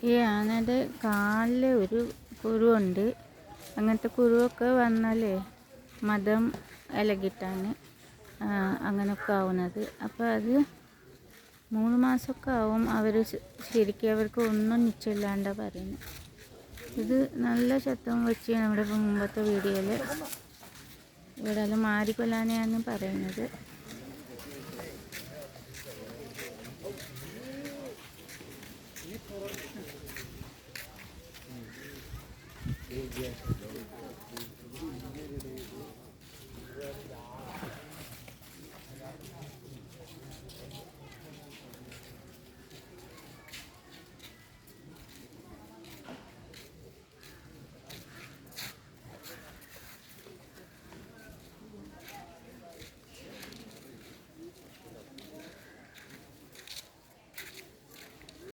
ഈ ആനയുടെ കാലിൽ ഒരു കുരുവുണ്ട്. അങ്ങനത്തെ കുരുവൊക്കെ വന്നാൽ മതം ഇളകിയിട്ടാണ് അങ്ങനെയൊക്കെ ആവുന്നത്. അപ്പോൾ അത് 3 മാസമൊക്കെ ആവും. ശരിക്കും അവർക്ക് ഒന്നും നിശ്ചയമില്ലാണ്ടാണ് പറയുന്നത്. ഇത് നല്ല ശബ്ദം വെച്ച് നമ്മുടെ മുമ്പത്തെ വീഡിയോയിൽ ഇവിടെ മാരിക്കൊല്ലാനെയാണ് പറയുന്നത്.